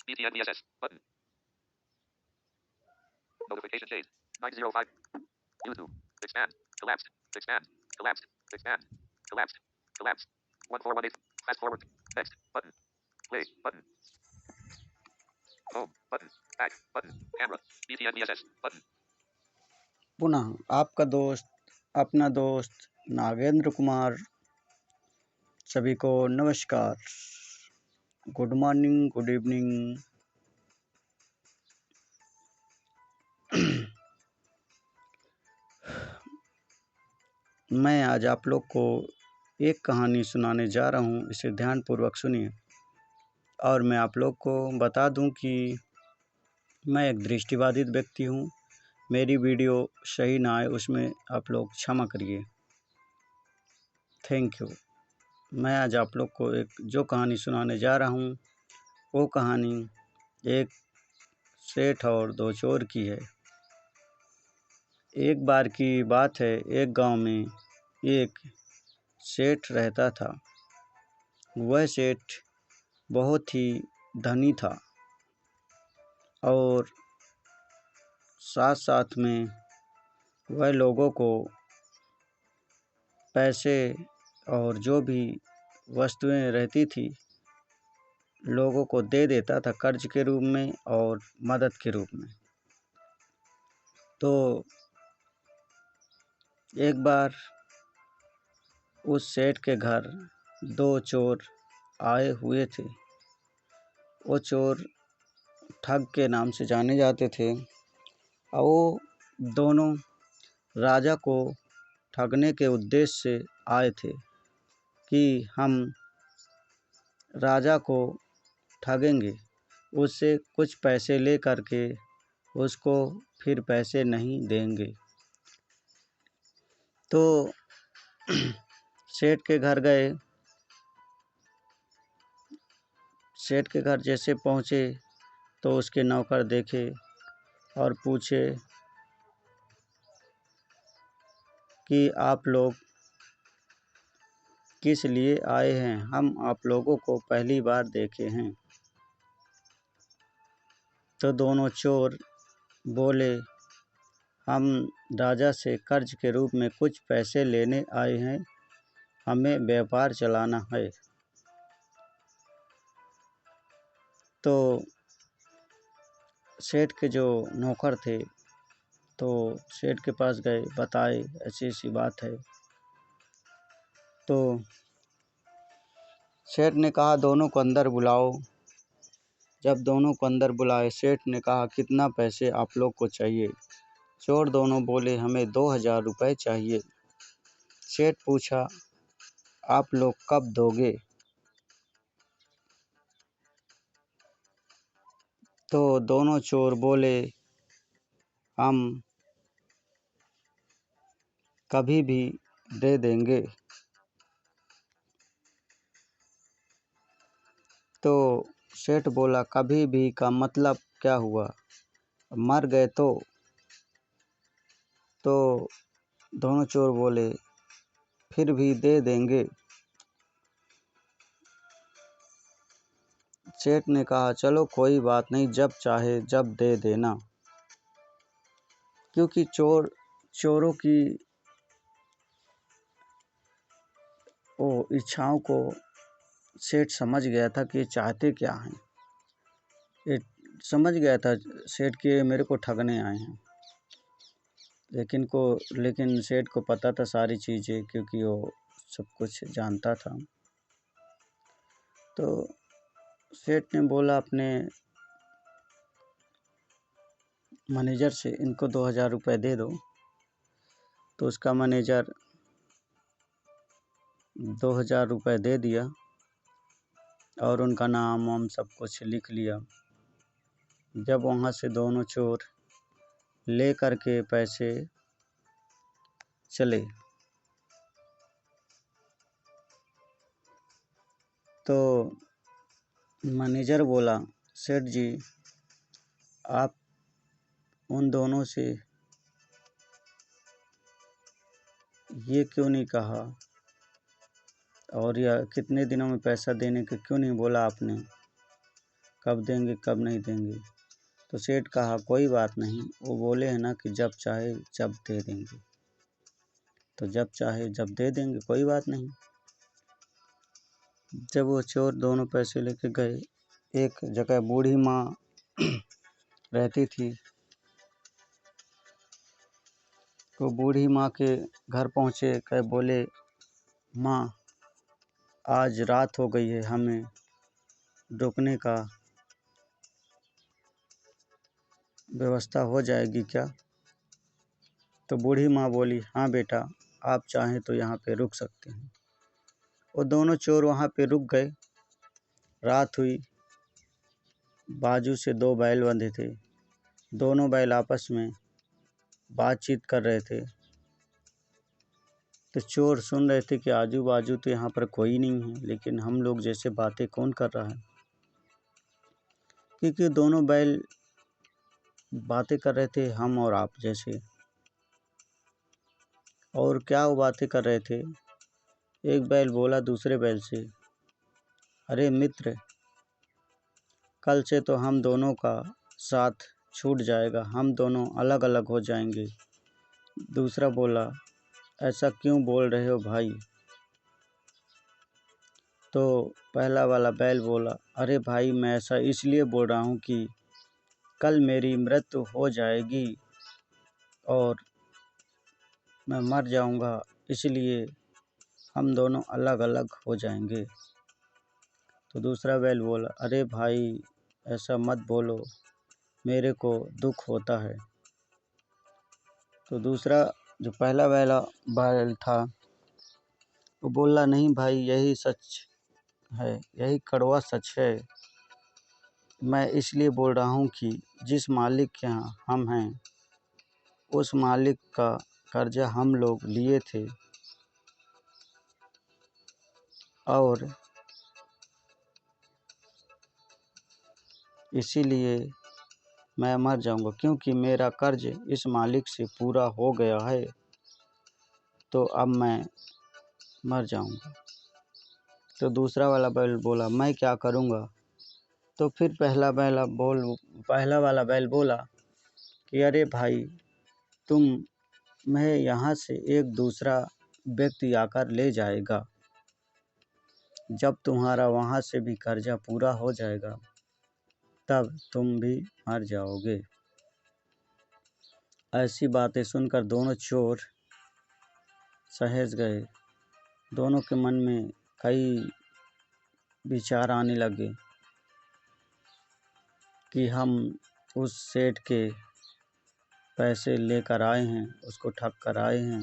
BTN button. Notification shade. 905. YouTube. Expand. Collapsed. Expand. Collapsed. Expand. Collapsed. Collapsed. 1418. Fast forward. Text. Button. Play. Button. Home. Button. Back. Button. Camera. BTN button. पुनः आपका दोस्त अपना दोस्त नागेंद्र कुमार सभी को नमस्कार, good morning, good evening. मैं आज आप लोग को एक कहानी सुनाने जा रहा हूँ, इसे ध्यानपूर्वक सुनिए। और मैं आप लोग को बता दूं कि मैं एक दृष्टिबाधित व्यक्ति हूँ। मेरी वीडियो सही ना आए उसमें आप लोग क्षमा करिए। Thank you. मैं आज आप लोग को एक जो कहानी सुनाने जा रहा हूँ वो कहानी एक सेठ और दो चोर की है। एक बार की बात है, एक गांव में एक सेठ रहता था। वह सेठ बहुत ही धनी था और साथ साथ में वह लोगों को पैसे और जो भी वस्तुएं रहती थी लोगों को दे देता था कर्ज के रूप में और मदद के रूप में। तो एक बार उस सेठ के घर दो चोर आए हुए थे। वो चोर ठग के नाम से जाने जाते थे और वो दोनों राजा को ठगने के उद्देश्य से आए थे कि हम राजा को ठगेंगे, उससे कुछ पैसे ले करके उसको फिर पैसे नहीं देंगे। तो सेठ के घर गए। सेठ के घर जैसे पहुँचे तो उसके नौकर देखे और पूछे कि आप लोग किस लिए आए हैं, हम आप लोगों को पहली बार देखे हैं। तो दोनों चोर बोले, हम राजा से कर्ज के रूप में कुछ पैसे लेने आए हैं, हमें व्यापार चलाना है। तो सेठ के जो नौकर थे तो सेठ के पास गए, बताए ऐसी ऐसी बात है। तो सेठ ने कहा दोनों को अंदर बुलाओ। जब दोनों को अंदर बुलाए, सेठ ने कहा कितना पैसे आप लोग को चाहिए। चोर दोनों बोले हमें 2000 रुपये चाहिए। सेठ पूछा आप लोग कब दोगे। तो दोनों चोर बोले हम कभी भी दे देंगे। तो सेठ बोला कभी भी का मतलब क्या हुआ, मर गए तो दोनों चोर बोले फिर भी दे देंगे। सेठ ने कहा चलो कोई बात नहीं, जब चाहे जब दे देना। क्योंकि चोरों की वो इच्छाओं को सेठ समझ गया था कि चाहते क्या हैं। ये समझ गया था सेठ के मेरे को ठगने आए हैं। लेकिन सेठ को पता था सारी चीज़ें, क्योंकि वो सब कुछ जानता था। तो सेठ ने बोला अपने मैनेजर से इनको 2000 रुपये दे दो। तो उसका मैनेजर 2000 रुपये दे दिया और उनका नाम वाम सब कुछ लिख लिया। जब वहाँ से दोनों चोर ले कर के पैसे चले तो मैनेजर बोला सेठ जी आप उन दोनों से ये क्यों नहीं कहा और या कितने दिनों में पैसा देने के क्यों नहीं बोला आपने। कब देंगे कब नहीं देंगे। तो सेठ कहा कोई बात नहीं, वो बोले हैं ना कि जब चाहे जब दे देंगे, तो जब चाहे जब दे देंगे, कोई बात नहीं। जब वो चोर दोनों पैसे लेके गए, एक जगह बूढ़ी माँ रहती थी। तो बूढ़ी माँ के घर पहुँचे, कहे बोले माँ आज रात हो गई है, हमें रुकने का व्यवस्था हो जाएगी क्या? तो बूढ़ी माँ बोली हाँ बेटा, आप चाहें तो यहाँ पे रुक सकते हैं। वो दोनों चोर वहाँ पे रुक गए। रात हुई, बाजू से 2 बैल बंधे थे। दोनों बैल आपस में बातचीत कर रहे थे। तो चोर सुन रहे थे कि आजू बाजू तो यहाँ पर कोई नहीं है, लेकिन हम लोग जैसे बातें कौन कर रहा है, क्योंकि दोनों बैल बातें कर रहे थे हम और आप जैसे। और क्या वो बातें कर रहे थे, एक बैल बोला दूसरे बैल से, अरे मित्र, कल से तो हम दोनों का साथ छूट जाएगा, हम दोनों अलग अलग हो जाएंगे। दूसरा बोला ऐसा क्यों बोल रहे हो भाई? तो पहला वाला बैल बोला, अरे भाई मैं ऐसा इसलिए बोल रहा हूँ कि कल मेरी मृत्यु हो जाएगी और मैं मर जाऊँगा, इसलिए हम दोनों अलग अलग हो जाएंगे। तो दूसरा बैल बोला, अरे भाई ऐसा मत बोलो, मेरे को दुख होता है। तो दूसरा जो पहला बैल था वो बोला, नहीं भाई यही सच है, यही कड़वा सच है। मैं इसलिए बोल रहा हूँ कि जिस मालिक के यहाँ हम हैं, उस मालिक का कर्जा हम लोग लिए थे और इसीलिए मैं मर जाऊँगा, क्योंकि मेरा कर्ज इस मालिक से पूरा हो गया है, तो अब मैं मर जाऊँगा। तो दूसरा वाला बैल बोला, मैं क्या करूँगा? तो फिर पहला वाला बैल बोला कि अरे भाई, मैं यहाँ से एक दूसरा व्यक्ति आकर ले जाएगा, जब तुम्हारा वहाँ से भी कर्जा पूरा हो जाएगा तब तुम भी मर जाओगे। ऐसी बातें सुनकर दोनों चोर सहज गए। दोनों के मन में कई विचार आने लगे कि हम उस सेठ के पैसे लेकर आए हैं, उसको ठग कर आए हैं,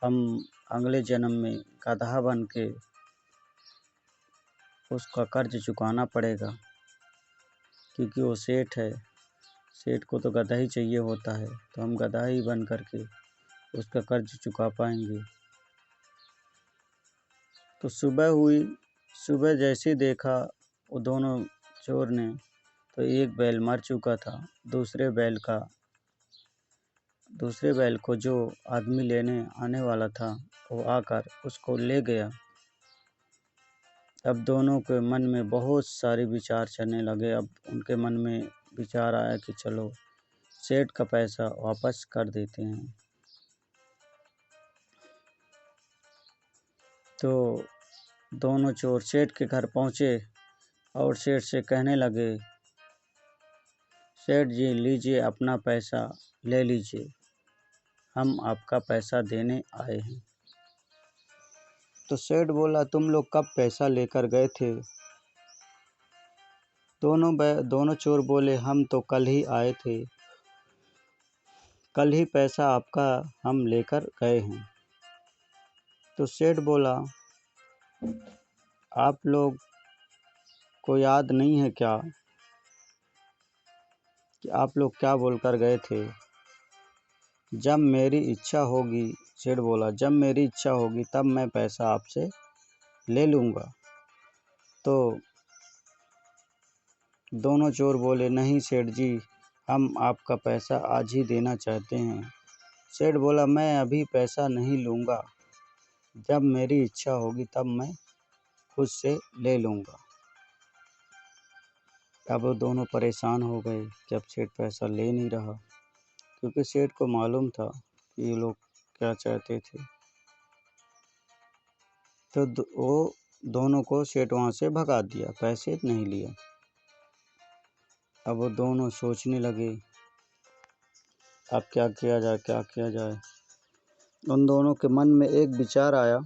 हम अगले जन्म में गधा बन के उसका कर्ज चुकाना पड़ेगा, क्योंकि वो सेठ है, सेठ को तो गधा ही चाहिए होता है, तो हम गधा ही बन करके उसका कर्ज चुका पाएंगे। तो सुबह हुई, सुबह जैसे देखा वो दोनों चोर ने, तो एक बैल मर चुका था। दूसरे बैल को जो आदमी लेने आने वाला था वो आकर उसको ले गया। अब दोनों के मन में बहुत सारे विचार चलने लगे। अब उनके मन में विचार आया कि चलो सेठ का पैसा वापस कर देते हैं। तो दोनों चोर सेठ के घर पहुँचे और सेठ से कहने लगे, सेठ जी लीजिए अपना पैसा ले लीजिए, हम आपका पैसा देने आए हैं। तो सेठ बोला, तुम लोग कब पैसा लेकर गए थे? दोनों चोर बोले, हम तो कल ही आए थे, कल ही पैसा आपका हम लेकर गए हैं। तो सेठ बोला, आप लोग को याद नहीं है क्या कि आप लोग क्या बोलकर गए थे? जब मेरी इच्छा होगी, सेठ बोला, जब मेरी इच्छा होगी तब मैं पैसा आपसे ले लूँगा। तो दोनों चोर बोले, नहीं सेठ जी, हम आपका पैसा आज ही देना चाहते हैं। सेठ बोला, मैं अभी पैसा नहीं लूँगा, जब मेरी इच्छा होगी तब मैं खुद से ले लूँगा। अब वो दोनों परेशान हो गए कि अब सेठ पैसा ले नहीं रहा, क्योंकि सेठ को मालूम था कि ये लोग क्या चाहते थे। तो वो दोनों को सेठ वहाँ से भगा दिया, पैसे नहीं लिया। अब वो दोनों सोचने लगे अब क्या किया जाए, क्या किया जाए। उन दोनों के मन में एक विचार आया।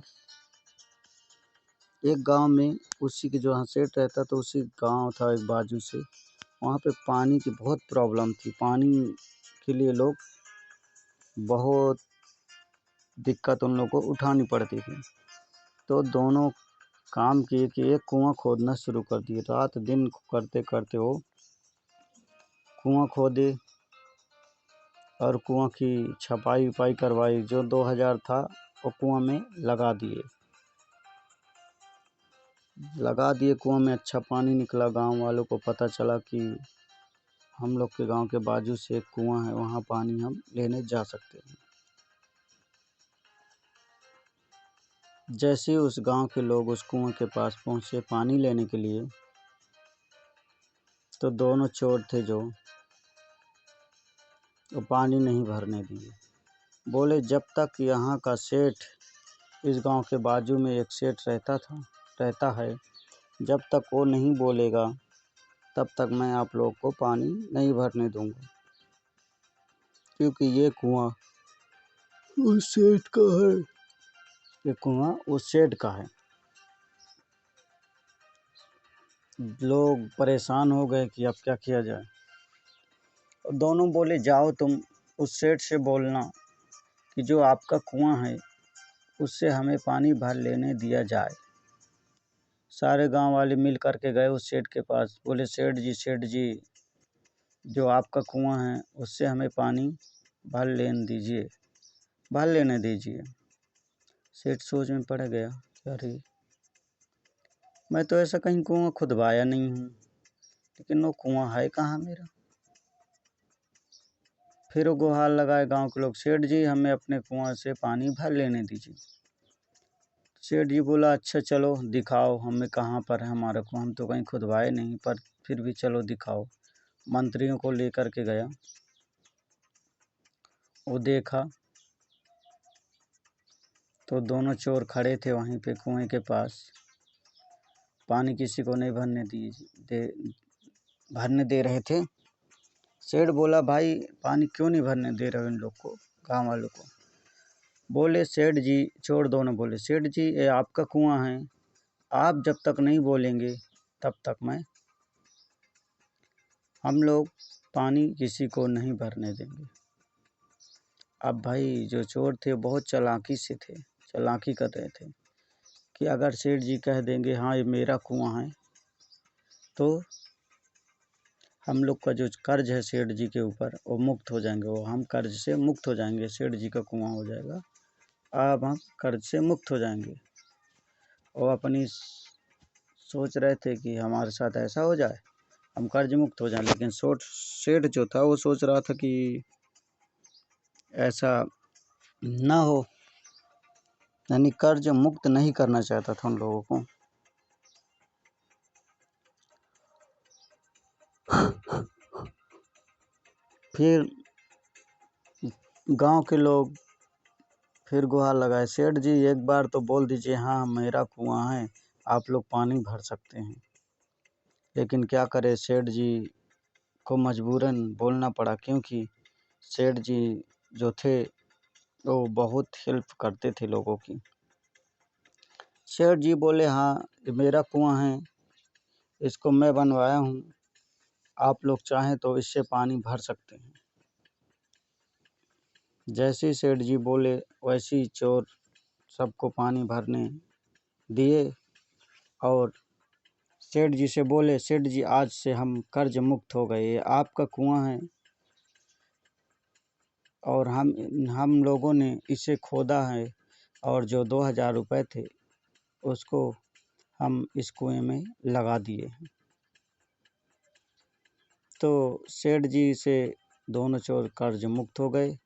एक गांव में उसी के जहाँ सेठ रहता तो उसी गांव था एक बाजू से, वहाँ पे पानी की बहुत प्रॉब्लम थी। पानी के लिए लोग बहुत दिक्कत उन लोगों को उठानी पड़ती थी। तो दोनों काम किए कि एक कुआं खोदना शुरू कर दिए। रात दिन करते करते वो कुआं खोदे और कुआं की छपाई उपाई करवाई। जो 2000 था वो कुआं में लगा दिए कुआं में अच्छा पानी निकला। गांव वालों को पता चला कि हम लोग के गांव के बाजू से एक कुआं है, वहाँ पानी हम लेने जा सकते हैं। जैसे ही उस गांव के लोग उस कुआं के पास पहुँचे पानी लेने के लिए, तो दोनों चोर थे जो वो पानी नहीं भरने दिए। बोले जब तक यहाँ का सेठ, इस गांव के बाजू में एक सेठ रहता है, जब तक वो नहीं बोलेगा तब तक मैं आप लोग को पानी नहीं भरने दूंगा, क्योंकि ये कुआं उस सेठ का है। ये कुआं उस सेठ का है। लोग परेशान हो गए कि अब क्या किया जाए। दोनों बोले जाओ तुम उस सेठ से बोलना कि जो आपका कुआं है उससे हमें पानी भर लेने दिया जाए। सारे गांव वाले मिल करके गए उस सेठ के पास। बोले सेठ जी, जो आपका कुआं है उससे हमें पानी भर लेने दीजिए। सेठ सोच में पड़ गया, अरे मैं तो ऐसा कहीं कुआं खुदवाया नहीं हूँ, लेकिन वो कुआं है कहाँ मेरा। फिर वो गुहार लगाए गांव के लोग, सेठ जी हमें अपने कुआं से पानी भर लेने दीजिए। सेठ जी बोला अच्छा चलो दिखाओ हमें कहाँ पर है हमारा कुआं, हम तो कहीं खुदवाए नहीं, पर फिर भी चलो दिखाओ। मंत्रियों को लेकर के गया। वो देखा तो दोनों चोर खड़े थे वहीं पे कुएं के पास, पानी किसी को नहीं भरने दे रहे थे। सेठ बोला भाई पानी क्यों नहीं भरने दे रहे हो इन लोग को, गाँव वालों को। बोले सेठ जी, चोर दोनों बोले सेठ जी ये आपका कुआं है, आप जब तक नहीं बोलेंगे तब तक हम लोग पानी किसी को नहीं भरने देंगे। अब भाई जो चोर थे बहुत चालाकी कर रहे थे कि अगर सेठ जी कह देंगे हाँ ये मेरा कुआं है, तो हम लोग का जो कर्ज है सेठ जी के ऊपर वो मुक्त हो जाएंगे, वो हम कर्ज से मुक्त हो जाएंगे। सेठ जी का कुआं हो जाएगा, अब हम कर्ज से मुक्त हो जाएंगे। वो अपनी सोच रहे थे कि हमारे साथ ऐसा हो जाए, हम कर्ज मुक्त हो जाएं, लेकिन सेठ जो था वो सोच रहा था कि ऐसा ना हो, यानी कर्ज मुक्त नहीं करना चाहता था उन लोगों को। फिर गांव के लोग फिर गुहार लगाए, सेठ जी एक बार तो बोल दीजिए हाँ मेरा कुआं है, आप लोग पानी भर सकते हैं। लेकिन क्या करे, सेठ जी को मजबूरन बोलना पड़ा, क्योंकि सेठ जी जो थे वो बहुत हेल्प करते थे लोगों की। सेठ जी बोले हाँ ये मेरा कुआं है, इसको मैं बनवाया हूँ, आप लोग चाहें तो इससे पानी भर सकते हैं। जैसे ही सेठ जी बोले वैसे ही चोर सबको पानी भरने दिए और सेठ जी से बोले सेठ जी आज से हम कर्ज मुक्त हो गए, ये आपका कुआं है और हम लोगों ने इसे खोदा है और जो 2000 रुपये थे उसको हम इस कुएं में लगा दिए हैं। तो सेठ जी से दोनों चोर कर्ज मुक्त हो गए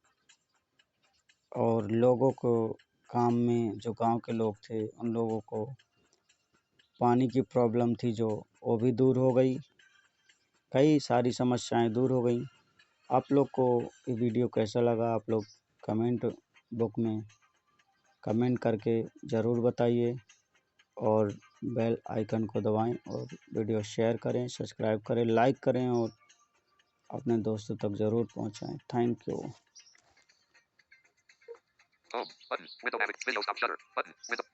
और लोगों को काम में, जो गांव के लोग थे उन लोगों को पानी की प्रॉब्लम थी जो वो भी दूर हो गई। कई सारी समस्याएं दूर हो गई। आप लोग को ये वीडियो कैसा लगा, आप लोग कमेंट बुक में कमेंट करके ज़रूर बताइए और बेल आइकन को दबाएं और वीडियो शेयर करें, सब्सक्राइब करें, लाइक करें और अपने दोस्तों तक ज़रूर पहुंचाएं। Thank you. Home button. Window navigate. Video stop shutter button. Window.